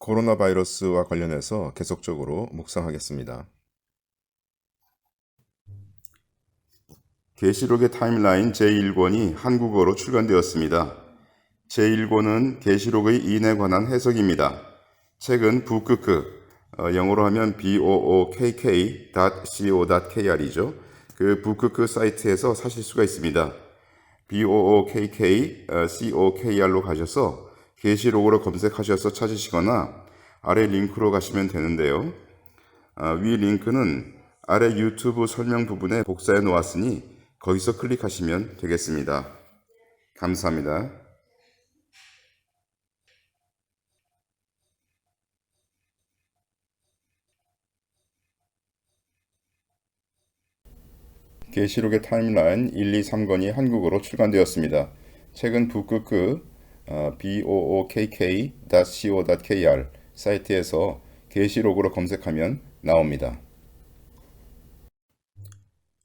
코로나 바이러스와 관련해서 계속적으로 묵상하겠습니다. 계시록의 타임라인 제1권이 한국어로 출간되었습니다. 제1권은 계시록의 인에 관한 해석입니다. 책은 북크크, 영어로 하면 bookk.co.kr이죠. 그 북크크 사이트에서 사실 수가 있습니다. bookk.co.kr로 가셔서 계시록으로 검색하셔서 찾으시거나 아래 링크로 가시면 되는데요. 위 링크는 아래 유튜브 설명 부분에 복사해 놓았으니 거기서 클릭하시면 되겠습니다. 감사합니다. 계시록의 타임라인 1, 2, 3권이 한국어로 출간되었습니다. 책은 북크크 bookk.co.kr 사이트에서 계시록으로 검색하면 나옵니다.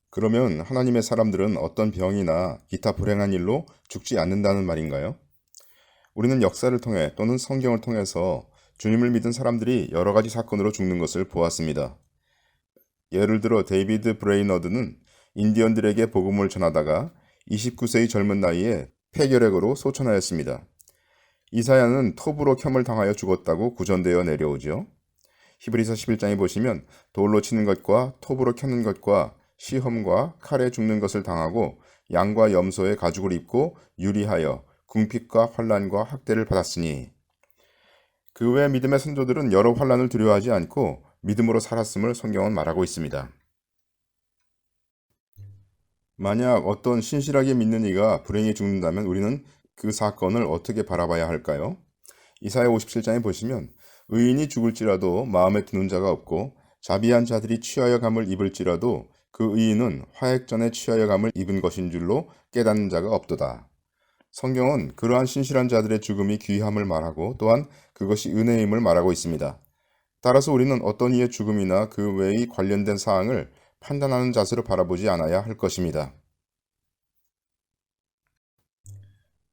그러면 하나님의 사람들은 어떤 병이나 기타 불행한 일로 죽지 않는다는 말인가요? 우리는 역사를 통해 또는 성경을 통해서 주님을 믿은 사람들이 여러 가지 사건으로 죽는 것을 보았습니다. 예를 들어 데이비드 브레이너드는 인디언들에게 복음을 전하다가 29세의 젊은 나이에 폐결핵으로 소천하였습니다. 이사야는 톱으로 켬을 당하여 죽었다고 구전되어 내려오죠. 히브리서 11장에 보시면 돌로 치는 것과 톱으로 켜는 것과 시험과 칼에 죽는 것을 당하고 양과 염소의 가죽을 입고 유리하여 궁핍과 환난과 학대를 받았으니, 그 외 믿음의 선조들은 여러 환난을 두려워하지 않고 믿음으로 살았음을 성경은 말하고 있습니다. 만약 어떤 신실하게 믿는 이가 불행히 죽는다면 우리는 그 사건을 어떻게 바라봐야 할까요? 이사야 57장에 보시면 의인이 죽을지라도 마음에 드는 자가 없고 자비한 자들이 취하여 감을 입을지라도 그 의인은 화액전에 취하여 감을 입은 것인 줄로 깨닫는 자가 없도다. 성경은 그러한 신실한 자들의 죽음이 귀함을 말하고 또한 그것이 은혜임을 말하고 있습니다. 따라서 우리는 어떤 이의 죽음이나 그 외의 관련된 사항을 판단하는 자세로 바라보지 않아야 할 것입니다.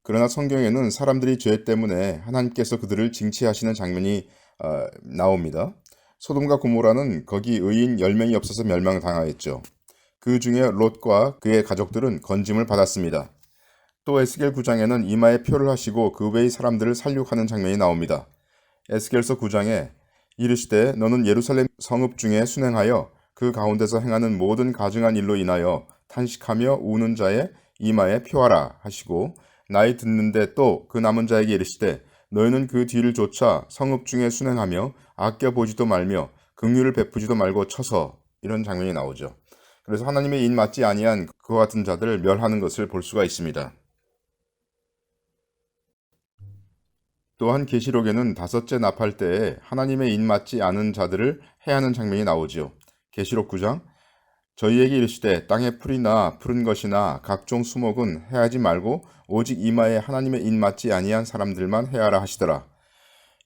그러나 성경에는 사람들이 죄 때문에 하나님께서 그들을 징치하시는 장면이 나옵니다. 소돔과 고모라는 거기 의인 10명이 없어서 멸망당하였죠. 그 중에 롯과 그의 가족들은 건짐을 받았습니다. 또 에스겔 9장에는 이마에 표를 하시고 그 외의 사람들을 살육하는 장면이 나옵니다. 에스겔서 9장에 이르시되 너는 예루살렘 성읍 중에 순행하여 그 가운데서 행하는 모든 가증한 일로 인하여 탄식하며 우는 자의 이마에 표하라 하시고, 나이 듣는데 또 그 남은 자에게 이르시되 너희는 그 뒤를 쫓아 성읍 중에 순행하며 아껴보지도 말며 긍휼을 베푸지도 말고 쳐서, 이런 장면이 나오죠. 그래서 하나님의 인 맞지 아니한 그와 같은 자들을 멸하는 것을 볼 수가 있습니다. 또한 계시록에는 다섯째 나팔 때에 하나님의 인 맞지 않은 자들을 해하는 장면이 나오지요. 계시록 9장 저희에게 이르시되 땅의 풀이나 푸른 것이나 각종 수목은 해하지 말고 오직 이마에 하나님의 인 맞지 아니한 사람들만 해하라 하시더라.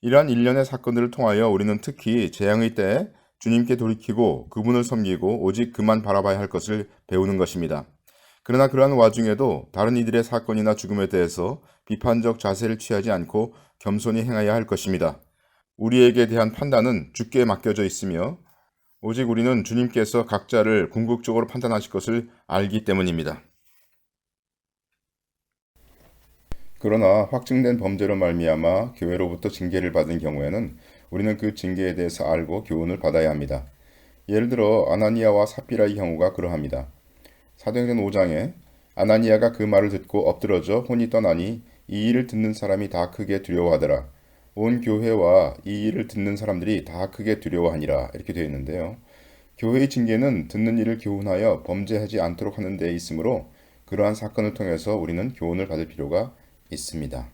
이러한 일련의 사건들을 통하여 우리는 특히 재앙의 때에 주님께 돌이키고 그분을 섬기고 오직 그만 바라봐야 할 것을 배우는 것입니다. 그러나 그러한 와중에도 다른 이들의 사건이나 죽음에 대해서 비판적 자세를 취하지 않고 겸손히 행해야 할 것입니다. 우리에게 대한 판단은 주께 맡겨져 있으며 오직 우리는 주님께서 각자를 궁극적으로 판단하실 것을 알기 때문입니다. 그러나 확증된 범죄로 말미암아 교회로부터 징계를 받은 경우에는 우리는 그 징계에 대해서 알고 교훈을 받아야 합니다. 예를 들어 아나니아와 삽비라의 경우가 그러합니다. 사도행전 5장에 아나니아가 그 말을 듣고 엎드러져 혼이 떠나니 이 일을 듣는 사람이 다 크게 두려워하더라. 온 교회와 이 일을 듣는 사람들이 다 크게 두려워하니라, 이렇게 되어 있는데요. 교회의 징계는 듣는 이를 교훈하여 범죄하지 않도록 하는 데 있으므로 그러한 사건을 통해서 우리는 교훈을 받을 필요가 있습니다.